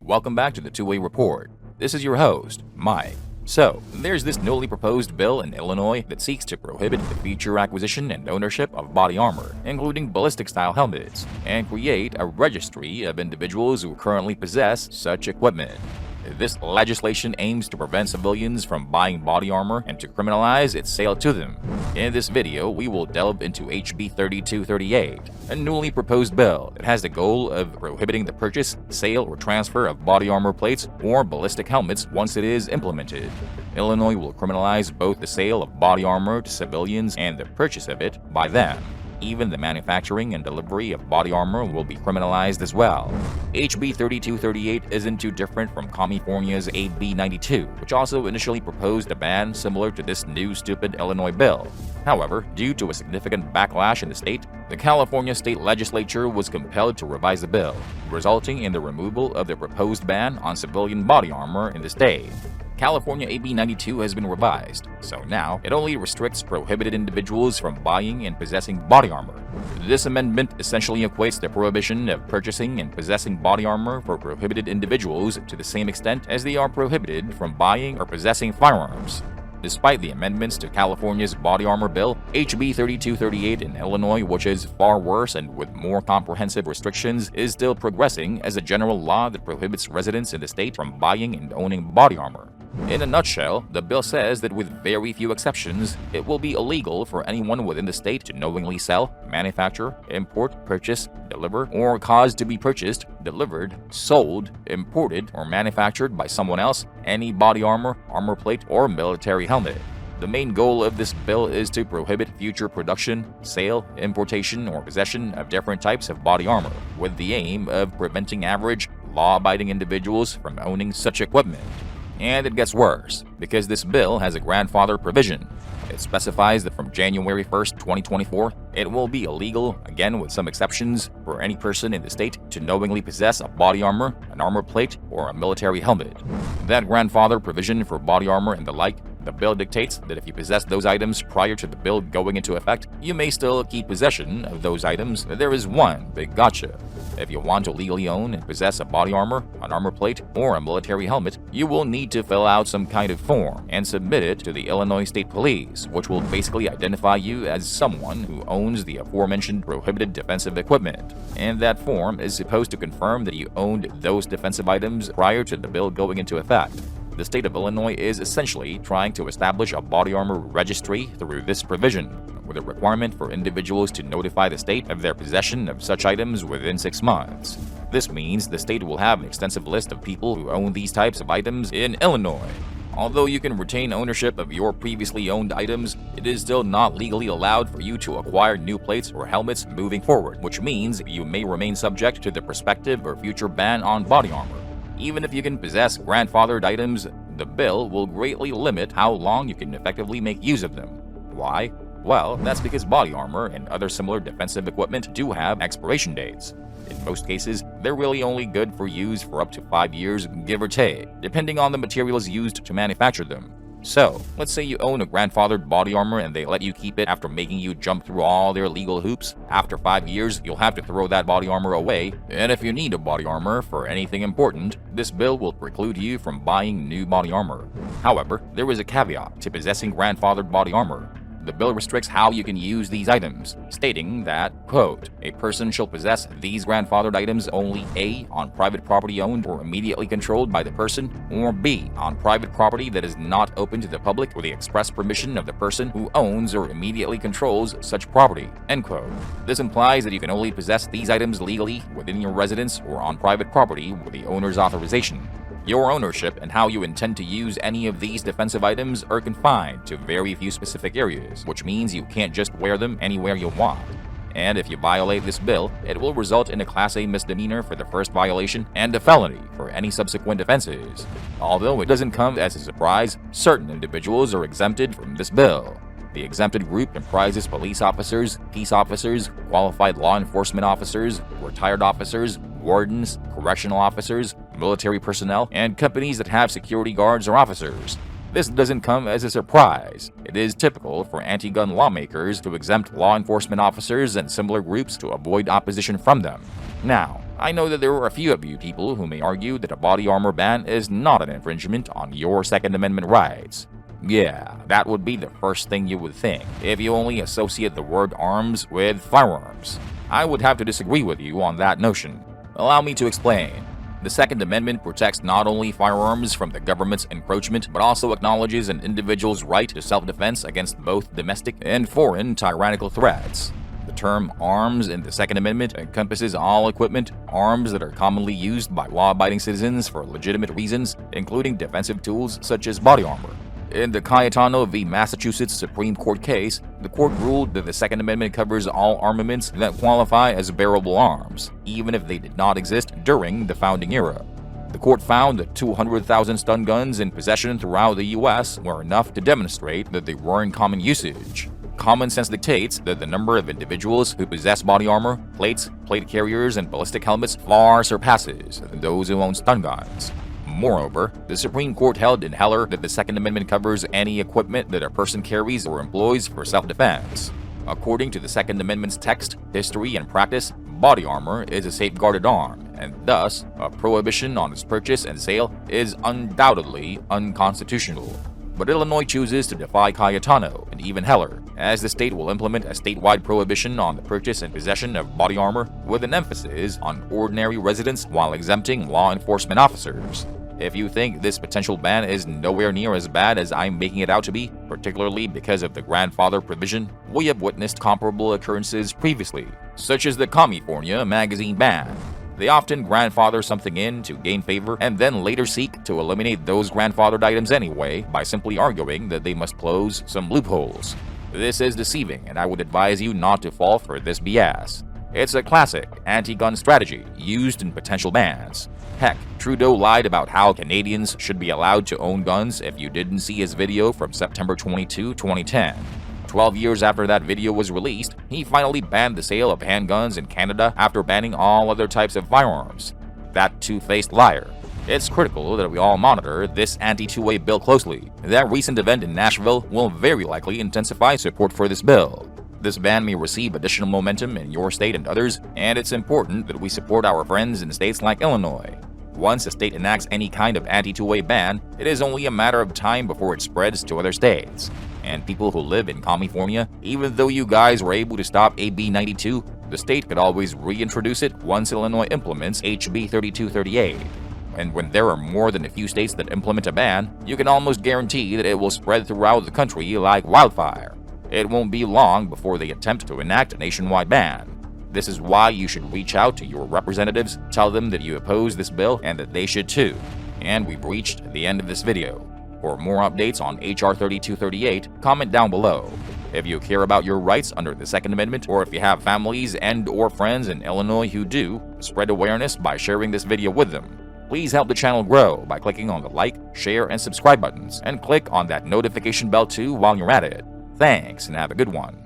Welcome back to the 2A Report. This is your host, Mike. So, there's this newly proposed bill in Illinois that seeks to prohibit the future acquisition and ownership of body armor, including ballistic-style helmets, and create a registry of individuals who currently possess such equipment. This legislation aims to prevent civilians from buying body armor and to criminalize its sale to them. In this video, we will delve into HB 3238, a newly proposed bill that has the goal of prohibiting the purchase, sale, or transfer of body armor plates or ballistic helmets once it is implemented. Illinois will criminalize both the sale of body armor to civilians and the purchase of it by them. Even the manufacturing and delivery of body armor will be criminalized as well. HB 3238 isn't too different from California's AB 92, which also initially proposed a ban similar to this new stupid Illinois bill. However, due to a significant backlash in the state, the California state legislature was compelled to revise the bill, resulting in the removal of the proposed ban on civilian body armor in the state. California AB 92 has been revised, so now it only restricts prohibited individuals from buying and possessing body armor. This amendment essentially equates the prohibition of purchasing and possessing body armor for prohibited individuals to the same extent as they are prohibited from buying or possessing firearms. Despite the amendments to California's body armor bill, HB 3238 in Illinois, which is far worse and with more comprehensive restrictions, is still progressing as a general law that prohibits residents in the state from buying and owning body armor. In a nutshell, the bill says that with very few exceptions, it will be illegal for anyone within the state to knowingly sell, manufacture, import, purchase, deliver, or cause to be purchased, delivered, sold, imported, or manufactured by someone else any body armor, armor plate, or military helmet. The main goal of this bill is to prohibit future production, sale, importation, or possession of different types of body armor, with the aim of preventing average, law-abiding individuals from owning such equipment. And it gets worse, because this bill has a grandfather provision. It specifies that from January 1st, 2024, it will be illegal, again with some exceptions, for any person in the state to knowingly possess a body armor, an armor plate, or a military helmet. That grandfather provision for body armor and the like, the bill dictates that if you possess those items prior to the bill going into effect, you may still keep possession of those items. There is one big gotcha. If you want to legally own and possess a body armor, an armor plate, or a military helmet, you will need to fill out some kind of form and submit it to the Illinois State Police, which will basically identify you as someone who owns the aforementioned prohibited defensive equipment. And that form is supposed to confirm that you owned those defensive items prior to the bill going into effect. The state of Illinois is essentially trying to establish a body armor registry through this provision, with a requirement for individuals to notify the state of their possession of such items within 6 months. This means the state will have an extensive list of people who own these types of items in Illinois. Although you can retain ownership of your previously owned items, it is still not legally allowed for you to acquire new plates or helmets moving forward, which means you may remain subject to the prospective or future ban on body armor. Even if you can possess grandfathered items, the bill will greatly limit how long you can effectively make use of them. Why? Well, that's because body armor and other similar defensive equipment do have expiration dates. In most cases, they're really only good for use for up to 5 years, give or take, depending on the materials used to manufacture them. So, let's say you own a grandfathered body armor and they let you keep it after making you jump through all their legal hoops. After 5 years, you'll have to throw that body armor away, and if you need a body armor for anything important, this bill will preclude you from buying new body armor. However, there is a caveat to possessing grandfathered body armor. The bill restricts how you can use these items, stating that, quote, a person shall possess these grandfathered items only A, on private property owned or immediately controlled by the person, or B, on private property that is not open to the public with the express permission of the person who owns or immediately controls such property, end quote. This implies that you can only possess these items legally within your residence or on private property with the owner's authorization. Your ownership and how you intend to use any of these defensive items are confined to very few specific areas, which means you can't just wear them anywhere you want. And if you violate this bill, it will result in a Class A misdemeanor for the first violation and a felony for any subsequent offenses. Although it doesn't come as a surprise, certain individuals are exempted from this bill. The exempted group comprises police officers, peace officers, qualified law enforcement officers, retired officers, wardens, correctional officers, military personnel, and companies that have security guards or officers. This doesn't come as a surprise. It is typical for anti-gun lawmakers to exempt law enforcement officers and similar groups to avoid opposition from them. Now, I know that there are a few of you people who may argue that a body armor ban is not an infringement on your Second Amendment rights. Yeah, that would be the first thing you would think if you only associate the word arms with firearms. I would have to disagree with you on that notion. Allow me to explain. The Second Amendment protects not only firearms from the government's encroachment, but also acknowledges an individual's right to self-defense against both domestic and foreign tyrannical threats. The term arms in the Second Amendment encompasses all equipment, arms that are commonly used by law-abiding citizens for legitimate reasons, including defensive tools such as body armor. In the Cayetano v. Massachusetts Supreme Court case, the court ruled that the Second Amendment covers all armaments that qualify as bearable arms, even if they did not exist during the founding era. The court found that 200,000 stun guns in possession throughout the U.S. were enough to demonstrate that they were in common usage. Common sense dictates that the number of individuals who possess body armor, plates, plate carriers, and ballistic helmets far surpasses those who own stun guns. Moreover, the Supreme Court held in Heller that the Second Amendment covers any equipment that a person carries or employs for self-defense. According to the Second Amendment's text, history, and practice, body armor is a safeguarded arm, and thus, a prohibition on its purchase and sale is undoubtedly unconstitutional. But Illinois chooses to defy Cayetano and even Heller, as the state will implement a statewide prohibition on the purchase and possession of body armor with an emphasis on ordinary residents while exempting law enforcement officers. If you think this potential ban is nowhere near as bad as I'm making it out to be, particularly because of the grandfather provision, we have witnessed comparable occurrences previously, such as the California magazine ban. They often grandfather something in to gain favor and then later seek to eliminate those grandfathered items anyway by simply arguing that they must close some loopholes. This is deceiving, and I would advise you not to fall for this BS. It's a classic anti-gun strategy used in potential bans. Heck, Trudeau lied about how Canadians should be allowed to own guns if you didn't see his video from September 22, 2010. 12 years after that video was released, he finally banned the sale of handguns in Canada after banning all other types of firearms. That two-faced liar. It's critical that we all monitor this anti-2A bill closely. That recent event in Nashville will very likely intensify support for this bill. This ban may receive additional momentum in your state and others, and it's important that we support our friends in states like Illinois. Once a state enacts any kind of anti-2A ban, it is only a matter of time before it spreads to other states. And people who live in California, even though you guys were able to stop AB 92, the state could always reintroduce it once Illinois implements HB 3238. And when there are more than a few states that implement a ban, you can almost guarantee that it will spread throughout the country like wildfire. It won't be long before they attempt to enact a nationwide ban. This is why you should reach out to your representatives, tell them that you oppose this bill and that they should too. And we've reached the end of this video. For more updates on HR 3238, comment down below. If you care about your rights under the Second Amendment, or if you have families and/or friends in Illinois who do, spread awareness by sharing this video with them. Please help the channel grow by clicking on the like, share, and subscribe buttons, and click on that notification bell too while you're at it. Thanks, and have a good one.